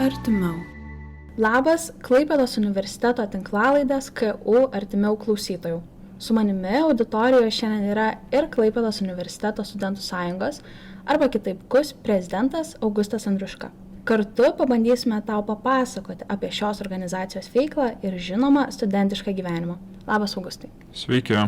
artimiau. Labas Klaipėdos universiteto tinklalaidės KU artimiau klausytojų. Su manimi auditorijoje šiandien yra ir Klaipėdos universiteto studentų sąjungos, arba kitaip KUS prezidentas Augustas Andriuška. Kartu pabandysime tau papasakoti apie šios organizacijos veiklą ir žinoma studentišką gyvenimą. Labas Augustai. Sveiki.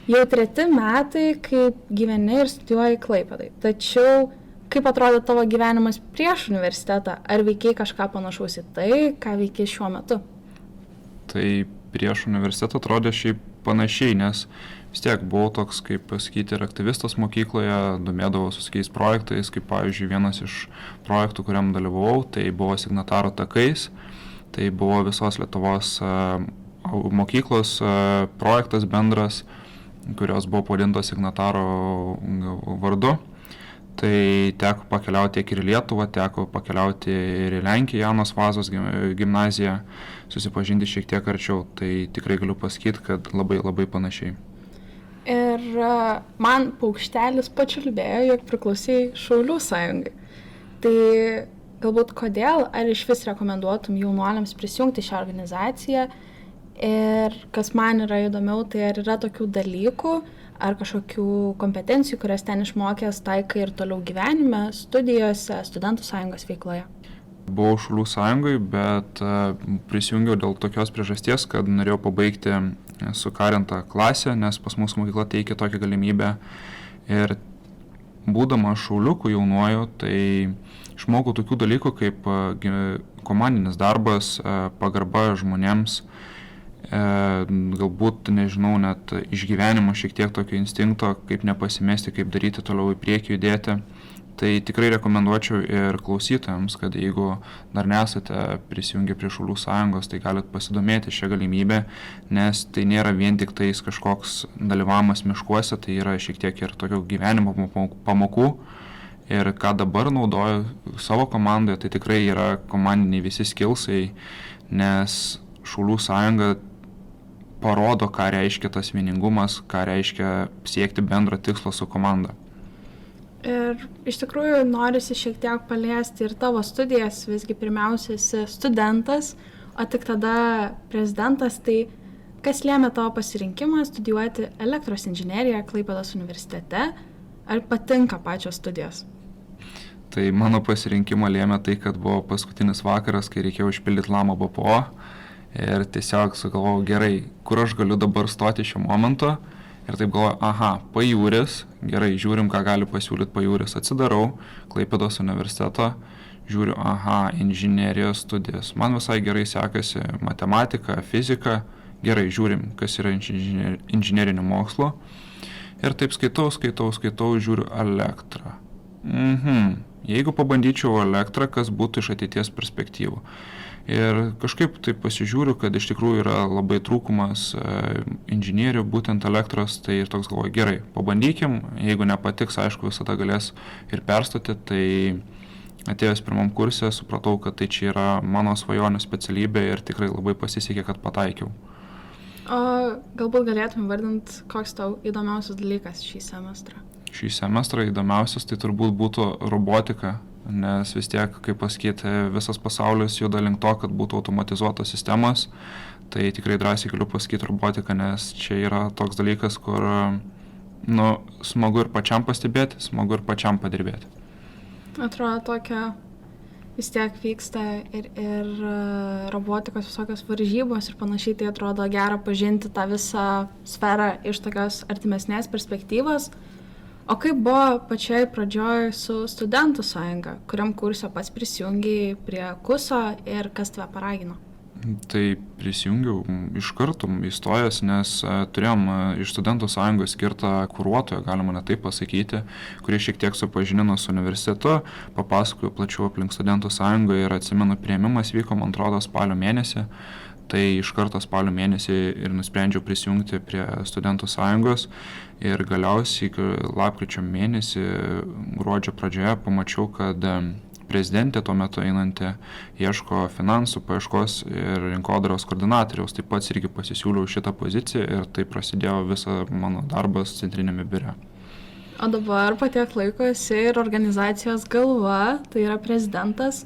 Jau 3 metai, kaip gyveni ir studijuoji Klaipėdai. Tačiau kaip atrodo tavo gyvenimas prieš universitetą? Ar veikiai kažką panašaus į tai, ką veiki šiuo metu? Tai prieš universitetą atrodė šiaip panašiai, nes vis tiek buvau toks, kaip pasakyti, ir aktyvistas mokykloje, domėdavau visokiais projektais, kaip pavyzdžiui vienas iš projektų, kuriam dalyvavau, tai buvo signataro takais, tai buvo visos Lietuvos mokyklos projektas bendras, kurios buvo pavadintos signataro vardu. Tai teko pakeliauti tiek ir į Lietuvą, teko pakeliauti ir į Lenkiją, Janos Vazos gimnaziją, susipažinti šiek tiek arčiau. Tai tikrai galiu pasakyti, kad labai panašiai. Ir man paukštelis pačiulbėjo, jog priklausai Šaulių sąjungai. Tai galbūt kodėl, ar iš vis rekomenduotum jaunuoliams prisijungti šią organizaciją? Ir kas man yra įdomiau, tai ar yra tokių dalykų, ar kažkokių kompetencijų, kurias ten išmokęs taikai ir toliau gyvenime, studijose, studentų sąjungos veikloje? Buvau Šaulių sąjungai, bet prisijungiau dėl tokios priežasties, kad norėjau pabaigti sukarintą klasę, nes pas mūsų mokykla teikia tokią galimybę. Ir būdama šauliukų jaunuoju, tai išmokau tokių dalykų kaip komandinis darbas, pagarba žmonėms, galbūt, nežinau, net išgyvenimo šiek tiek tokio instinkto, kaip nepasimesti, kaip daryti toliau į priekį judėti. Tai tikrai rekomenduočiau ir klausytojams, kad jeigu dar nesate prisijungę prie Šaulių sąjungos, tai galite pasidomėti šią galimybę, nes tai nėra vien tik tais kažkoks dalyvavimas miškuose, tai yra šiek tiek ir tokio gyvenimo pamokų. Ir ką dabar naudoju savo komandoje, tai tikrai yra komandiniai visi skillsai, nes Šaulių sąjunga parodo, ką reiškia tas vieningumas, ką reiškia siekti bendro tikslo su komanda. Ir iš tikrųjų norisi šiek tiek paliesti ir tavo studijas, visgi pirmiausia esi studentas, o tik tada prezidentas. Tai kas lėmė tavo pasirinkimą studijuoti elektros inžineriją Klaipėdos universitete? Ar patinka pačios studijos? Tai mano pasirinkimą lėmė tai, kad buvo paskutinis vakaras, kai reikėjo užpildyti LAMO BPO. Ir tiesiog sugalvojau, gerai, kur aš galiu dabar stoti šiuo momentu. Ir taip galvoju, Pajūris, gerai, žiūrim, ką gali pasiūlyti Pajūris. Atsidarau Klaipėdos universiteto, žiūriu, inžinerijos studijas. Man visai gerai sekasi matematika, fizika. Gerai, žiūrim, kas yra inžinerinio mokslo. Ir taip skaitau, žiūriu elektrą. Jeigu pabandyčiau elektrą, kas būtų iš ateities perspektyvų. Ir kažkaip taip pasižiūriu, kad iš tikrųjų yra labai trūkumas inžinierių, būtent elektros, tai ir toks galvoju, gerai, pabandykim, jeigu nepatiks, aišku, visada galės ir perstoti, tai atėjęs pirmam kurse supratau, kad tai čia yra mano svajonių specialybė ir tikrai labai pasisekė, kad pataikiau. O galbūt galėtum vardinti, koks tau įdomiausias dalykas šį semestrą? Šį semestrą įdomiausias tai turbūt būtų robotika. Nes vis tiek, kaip pasakyti, visas pasaulis juda link to, kad būtų automatizuotos sistemos, tai tikrai drąsiai galiu pasakyti robotiką, nes čia yra toks dalykas, kur smagu ir pačiam pastebėti, smagu ir pačiam padirbėti. Atrodo, tokia vis tiek vyksta ir robotikos visokios varžybos ir panašiai, tai atrodo gera pažinti tą visą sferą iš tokios artimesnės perspektyvos. O kaip buvo pačioj pradžioj su studentų sąjunga, kuriam kurse pats prisijungiai prie KUSO ir kas tave paragino? Tai prisijungiau iš karto įstojęs, nes turėjom iš studentų sąjungos skirtą kuruotoją, galima net taip pasakyti, kurie šiek tiek supažinino su universitetu, papasakojo plačiau aplink studentų sąjungą ir atsimenu, priėmimas vyko, man atrodo, spalio mėnesį. Tai iš karto spalio mėnesį ir nusprendžiau prisijungti prie studentų sąjungos ir galiausiai lapkričio mėnesį, gruodžio pradžioje pamačiau, kad prezidentė tuo metu einanti ieško finansų paieškos ir rinkodaros koordinatoriaus. Taip pat irgi pasisiūliau šitą poziciją ir tai prasidėjo visą mano darbas centrinėme biure. O dabar po tiek laiko esi ir organizacijos galva, tai yra prezidentas.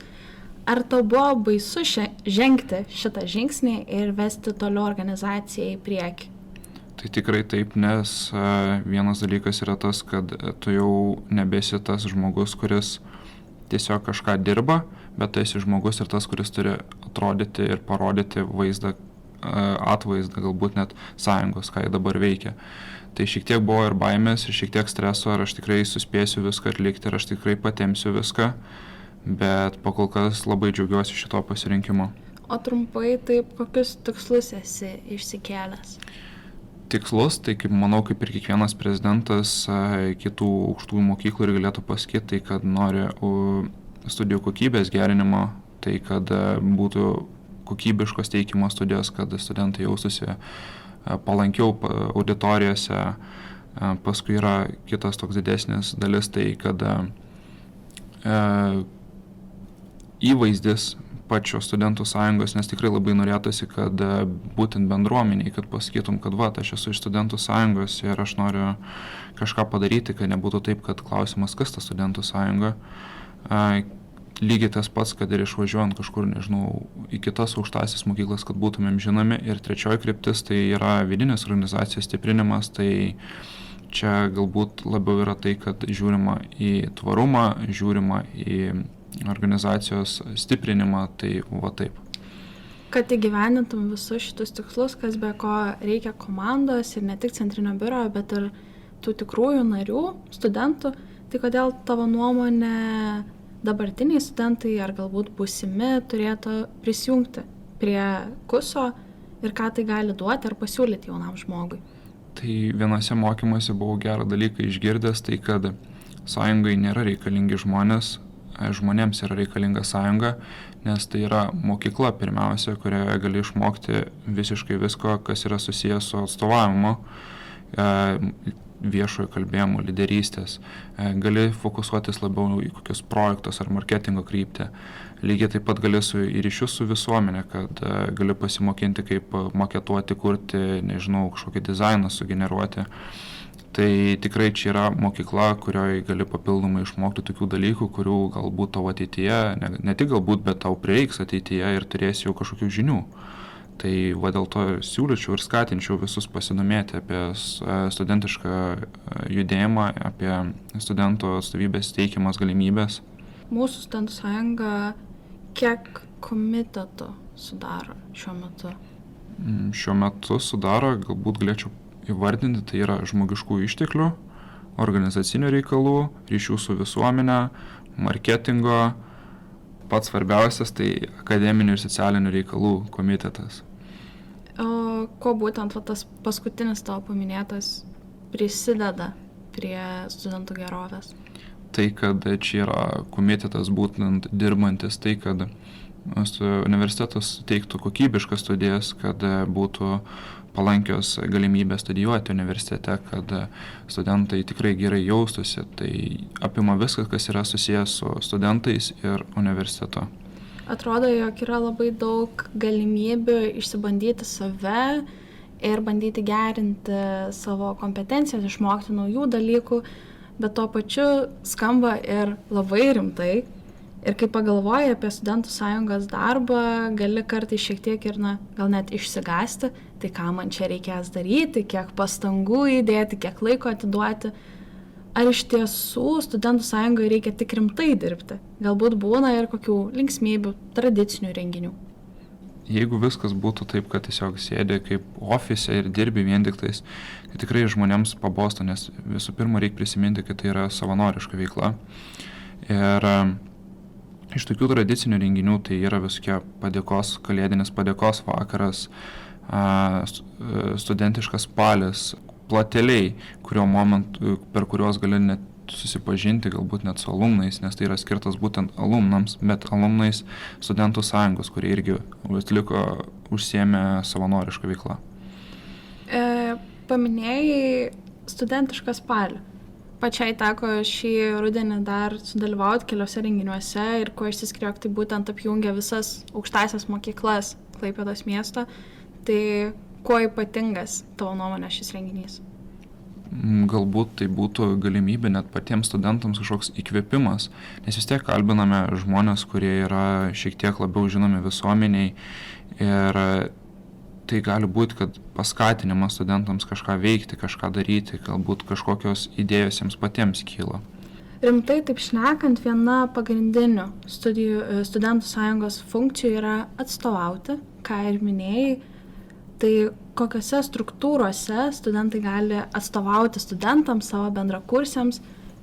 Ar tau buvo baisu žengti šitą žingsnį ir vesti toliau organizaciją į priekį? Tai tikrai taip, nes vienas dalykas yra tas, kad tu jau nebesi tas žmogus, kuris tiesiog kažką dirba, bet tu esi žmogus ir tas, kuris turi atrodyti ir parodyti atvaizdą, galbūt net sąjungos, ką jie dabar veikia. Tai šiek tiek buvo ir baimės, ir šiek tiek streso, ar aš tikrai suspėsiu viską atlikti, ir aš tikrai patempsiu viską, bet pakol kas labai džiaugiuosi šito pasirinkimo. O trumpai, taip, kokius tikslus esi išsikėlęs? Tikslus, tai kaip manau, kaip ir kiekvienas prezidentas kitų aukštųjų mokyklų ir galėtų pasakyti, tai kad nori studijų kokybės gerinimo, tai kad būtų kokybiškos teikimo studijos, kad studentai jaustųsi palankiau auditorijose. Paskui yra kitas toks didesnis dalis, tai kad įvaizdis pačios studentų sąjungos, nes tikrai labai norėtųsi, kad būtent bendruomeniai, kad pasakytum, kad aš esu iš studentų sąjungos ir aš noriu kažką padaryti, kad nebūtų taip, kad klausimas, kas ta studentų sąjunga. Lygiai tas pats, kad ir išvažiuojant kažkur, nežinau, į kitas aukštąsias mokyklas, kad būtumėm žinomi. Ir trečioji kryptis, tai yra vidinės organizacijos stiprinimas, tai čia galbūt labiau yra tai, kad žiūrima į tvarumą, žiūrima į organizacijos stiprinimą, tai va taip. Kad įgyvendintum visus šitus tikslus, kas be ko reikia komandos ir ne tik centrinio biuro, bet ir tų tikrųjų narių, studentų, tai kodėl tavo nuomonė dabartiniai studentai ar galbūt būsimi turėtų prisijungti prie KUSO ir ką tai gali duoti ar pasiūlyti jaunam žmogui? Tai vienose mokymuose buvau gerą dalyką išgirdęs, tai kad sąjungai nėra reikalingi žmonės, žmonėms yra reikalinga sąjunga, nes tai yra mokykla pirmiausia, kurioje gali išmokti visiškai visko, kas yra susijęs su atstovavimu, viešojo kalbėjimo, lyderystės. Gali fokusuotis labiau į kokius projektus ar marketingo kryptį. Lygiai taip pat gali į ryšius su visuomenė, kad gali pasimokinti, kaip maketuoti, kurti, nežinau, kažkokį dizainą sugeneruoti. Tai tikrai čia yra mokykla, kurioje gali papildomai išmokti tokių dalykų, kurių galbūt tau ateityje, ne tik galbūt, bet tau prireiks ateityje ir turėsi jau kažkokių žinių. Tai va dėl to siūlyčiau ir skatinčiau visus pasidomėti apie studentišką judėjimą, apie studentų atstovybės teikiamas galimybės. Mūsų studentų sąjunga kiek komitetų sudaro šiuo metu? Šiuo metu sudaro, galbūt galėčiau įvardinti, tai yra žmogiškųjų išteklių, organizacinių reikalų, ryšių su visuomenė, marketingo, pats svarbiausias tai akademinių ir socialinių reikalų komitetas. O ko būtent tas paskutinis tavo paminėtas prisideda prie studentų gerovės? Tai, kad čia yra komitetas būtent dirbantis, tai, kad universitetas teiktų kokybiškas studijas, kad būtų palankios galimybės studijuoti universitete, kad studentai tikrai gerai jaustųsi. Tai apima viskas, kas yra susijęs su studentais ir universitetu. Atrodo, jog yra labai daug galimybių išsibandyti save ir bandyti gerinti savo kompetencijas, išmokti naujų dalykų, bet tuo pačiu skamba ir labai rimtai. Ir kai pagalvoji apie studentų sąjungos darbą, gali kartais šiek tiek ir, gal net išsigąsti, tai ką man čia reikės daryti, kiek pastangų įdėti, kiek laiko atiduoti. Ar iš tiesų studentų sąjungoje reikia tik rimtai dirbti? Galbūt būna ir kokių linksmybių, tradicinių renginių. Jeigu viskas būtų taip, kad tiesiog sėdė kaip ofise ir dirbi vien tik tais, tai tikrai žmonėms pabostų, nes visų pirma reikia prisiminti, kad tai yra savanoriška veikla. Ir iš tokių tradicinių renginių tai yra visokie kalėdinis padėkos vakaras, studentiškas spalis, plateliai, per kuriuos gali net susipažinti galbūt net su alumnais, nes tai yra skirtas būtent alumnams, bet alumnais studentų sąjungos, kurie irgi užsiėmė savanorišką veiklą. Paminėjai studentišką spalį. Pačiai teko šį rudenį dar sudalyvauti keliose renginiuose ir kuo išsiskiria, tai būtent apjungia visas aukštąsias mokyklas Klaipėdos miesto. Tai kuo ypatingas tavo nuomonė šis renginys? galbūt tai būtų galimybė net patiems studentams kažkoks įkvėpimas, nes vis tiek kalbiname žmonės, kurie yra šiek tiek labiau žinomi visuomeniai ir tai gali būti, kad paskatinimas studentams kažką veikti, kažką daryti, galbūt kažkokios idėjos jiems patiems kyla. Rimtai taip šnekant, viena pagrindinių studentų sąjungos funkcijų yra atstovauti, ką ir minėjai. Tai kokiose struktūrose studentai gali atstovauti studentams, savo bendrakursiams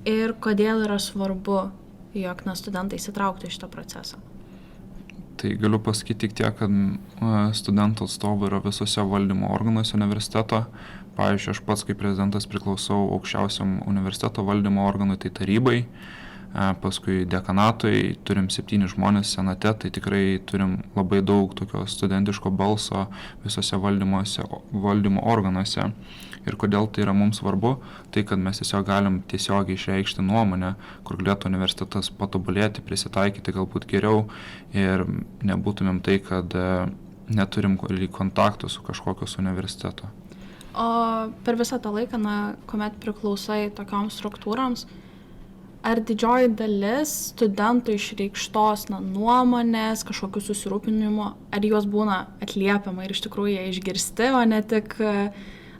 ir kodėl yra svarbu, jog studentai įsitrauktų į šitą procesą? Tai galiu pasakyti tik tiek, kad studentų atstovai yra visose valdymo organuose universiteto. Pavyzdžiui, aš pats kaip prezidentas priklausau aukščiausiam universiteto valdymo organui, tai tarybai, paskui dekanatui, turim 7 žmonės senate, tai tikrai turim labai daug tokio studentiško balso visose valdymo organuose. Ir kodėl tai yra mums svarbu, tai kad mes tiesiog galim tiesiogiai išreikšti nuomonę, kur galėtų universitetas patobulėti, prisitaikyti galbūt geriau ir nebūtumėm tai, kad neturim kontaktų su kažkokios universiteto. O per visą tą laiką, kuomet priklausai tokioms struktūroms, ar didžioji dalis studentų išreikštos nuomonės, kažkokių susirūpinimų, ar juos būna atliepiama ir iš tikrųjų jie išgirsti, o ne tik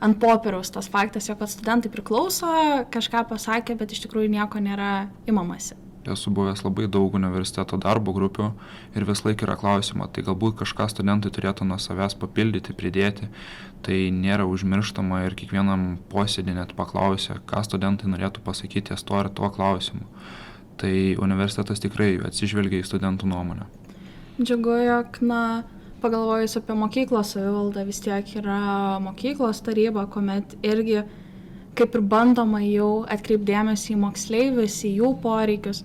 ant popieriaus tas faktas, jog studentai priklauso, kažką pasakė, bet iš tikrųjų nieko nėra imamasi? Esu buvęs labai daug universiteto darbo grupių ir vis laik yra klausima, tai galbūt kažką studentai turėtų nuo savęs papildyti, pridėti. Tai nėra užmirštama ir kiekvienam posėdį net paklausia, ką studentai norėtų pasakyti ties to ir tuo klausimu. Tai universitetas tikrai atsižvelgia į studentų nuomonę. Džiugu, jog pagalvojus apie mokyklos savivaldą, vis tiek yra mokyklos taryba, kuomet irgi kaip ir bandoma jau atkreipdėmėsi į moksleivius, į jų poreikius.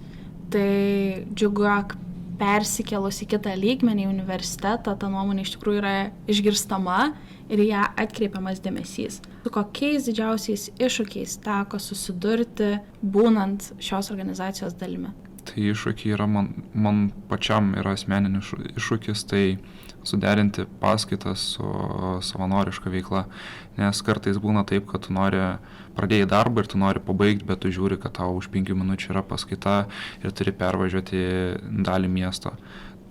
Tai džiugu, jog persikėlus į kitą lygmenį, į universitetą, ta nuomonė iš tikrųjų yra išgirstama ir ją atkreipiamas dėmesys. Su kokiais didžiausiais iššūkiais teko susidurti, būnant šios organizacijos dalimi? Tai iššūkiai yra man pačiam yra asmeninis iššūkis, tai suderinti paskaitas su savanoriška veikla, nes kartais būna taip, kad tu nori pradėjai darbą ir tu nori pabaigti, bet tu žiūri, kad tau už 5 minučių yra paskaita ir turi pervažiuoti dalį miesto.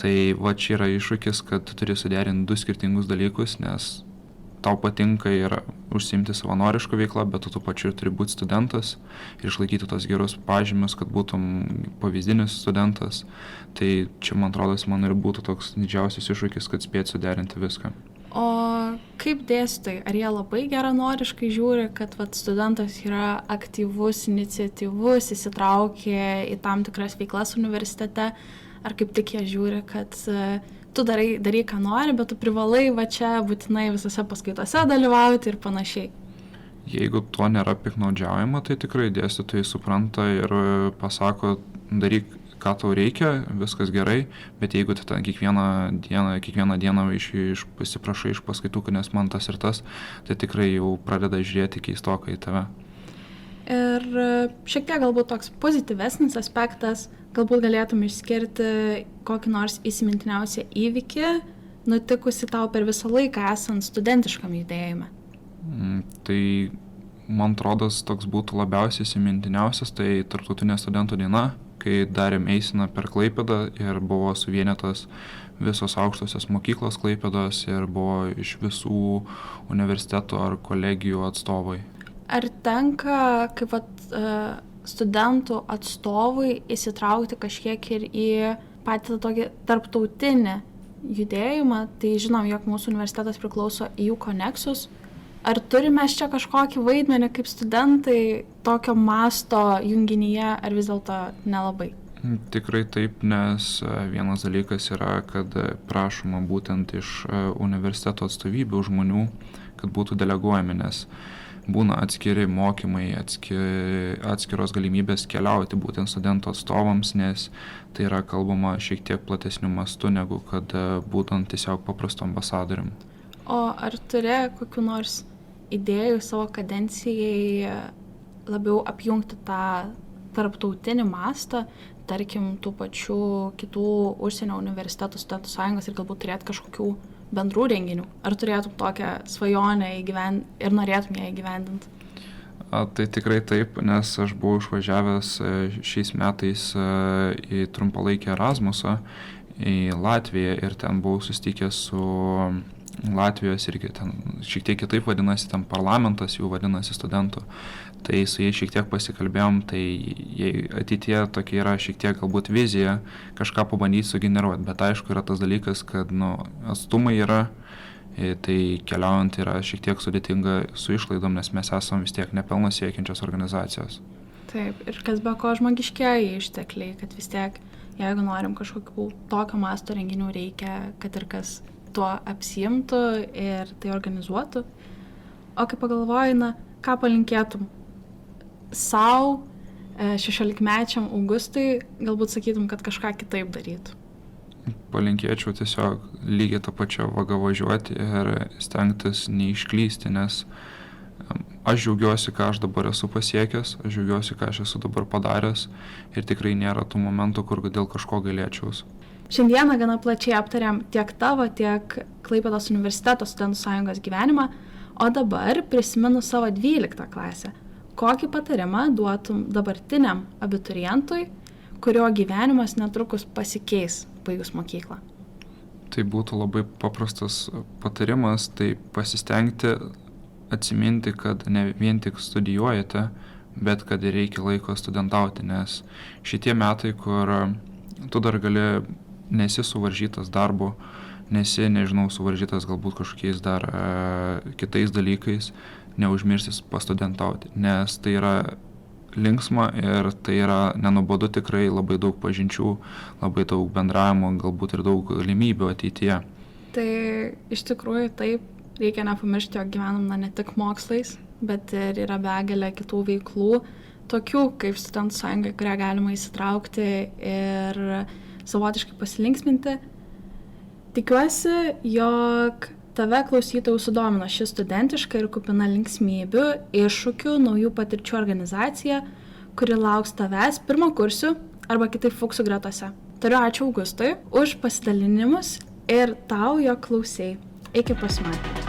Tai va čia yra iššūkis, kad tu turi suderinti 2 skirtingus dalykus, nes tau patinka ir užsiimti savanorišką veiklą, bet tu tuo pačiu ir turi būti studentas ir išlaikyti tos gerus pažymius, kad būtum pavyzdinis studentas. Tai čia, man atrodo, man ir būtų toks didžiausias iššūkis, kad spėti suderinti viską. O kaip dėstytojai, ar jie labai geranoriškai žiūri, kad studentas yra aktyvus, iniciatyvus, įsitraukia į tam tikras veiklas universitete, ar kaip tik jie žiūri, kad tu darai ką nori, bet tu privalai čia būtinai visose paskaitose dalyvauti ir panašiai? Jeigu to nėra piknaudžiaujama, tai tikrai dėstytojai supranta ir pasako, daryk, ką tau reikia, viskas gerai, bet jeigu tu kiekvieną dieną pasiprašai iš paskaitų, nes man tas ir tas, tai tikrai jau pradeda žiūrėti keistokai į tave. Ir šiek tiek galbūt toks pozityvesnis aspektas, galbūt galėtum išskirti kokį nors įsimintiniausią įvykį, nutikusi tau per visą laiką esant studentiškam judėjime. Tai man atrodo, toks būtų labiausiai įsimintiniausias, tai Tarptautinė studentų diena, kai darėm eiseną per Klaipėdą ir buvo suvienytos visos aukštosios mokyklos Klaipėdos ir buvo iš visų universitetų ar kolegijų atstovai. Ar tenka kaip studentų atstovui įsitraukti kažkiek ir į patį tokį tarptautinį judėjimą? Tai žinom, jog mūsų universitetas priklauso EU Connexus. Ar turime čia kažkokį vaidmenį kaip studentai tokio masto junginyje, ar vis dėlto nelabai? Tikrai taip, nes vienas dalykas yra, kad prašoma būtent iš universiteto atstovybių žmonių, kad būtų deleguojami, nes būna atskiri mokymai, atskiros galimybės keliauti būtent studentų atstovams, nes tai yra kalbama šiek tiek platesniu mastu, negu kad būtent tiesiog paprasto ambasadorium. O ar turi kokių nors idėjų savo kadencijai labiau apjungti tą tarptautinį mastą, tarkim, tų pačių kitų užsienio universitetų studentų sąjungos ir galbūt turėti kažkokių bendrų renginių? Ar turėtum tokią svajonę ir norėtum ją įgyvendinti? Tai tikrai taip, nes aš buvau išvažiavęs šiais metais į trumpalaikį Erasmusą į Latviją ir ten buvau susitikęs su Latvijos irgi ten šiek tiek kitaip vadinasi, ten parlamentas jų vadinasi studentų. Tai su jais šiek tiek pasikalbėjom, tai ateitie tokia yra šiek tiek galbūt vizija kažką pabandyti sugeneruoti, bet aišku yra tas dalykas, kad atstumai yra, tai keliaujant yra šiek tiek sudėtinga su išlaidom, nes mes esame vis tiek nepelno siekiančios organizacijos. Taip, ir kas be ko žmogiškieji ištekliai, kad vis tiek, jeigu norim kažkokių tokio masto renginių, reikia, kad ir kas tuo apsiimtų ir tai organizuotų. O kai pagalvoji, ką palinkėtum sau, 16-mečiam Augustui, galbūt sakytum, kad kažką kitaip darytų? Palinkėčiau tiesiog lygiai tą pačią vagą važiuoti ir stengtis neišklysti, nes aš džiaugiuosi, ką aš dabar esu pasiekęs, aš džiaugiuosi, ką aš esu dabar padaręs ir tikrai nėra tų momentų, kur dėl kažko galėčiaus. Šiandieną gana plačiai aptariam tiek tavo, tiek Klaipėdos universiteto studentų sąjungos gyvenimą, o dabar prisimenu savo 12 klasę. Kokį patarimą duotum dabartiniam abiturientui, kurio gyvenimas netrukus pasikeis baigus mokyklą? Tai būtų labai paprastas patarimas, tai pasistengti atsiminti, kad ne vien tik studijuojate, bet kad reikia laiko studentauti, nes šitie metai, kur tu dar nesi suvaržytas darbu, nesi, suvaržytas galbūt kažkokiais dar kitais dalykais, neužmirsis pastudentauti, nes tai yra linksma ir tai yra nenuobodu, tikrai labai daug pažinčių, labai daug bendravimo, galbūt ir daug galimybių ateityje. Tai iš tikrųjų taip, reikia nepamiršti, jog gyvenam ne tik mokslais, bet ir yra begalė kitų veiklų, tokių kaip studentų sąjungai, kurią galima įsitraukti ir savotiškai pasilinksminti. Tikiuosi, jog tave klausytojų sudomino ši studentiška ir kupina linksmybių, iššūkių, naujų patirčių organizacija, kuri lauks tavęs pirmakursių arba kitaip fuksų gretose. Tariu ačiū Augustui už pasidalinimus ir tau, jog klausei. Iki pasimatymo.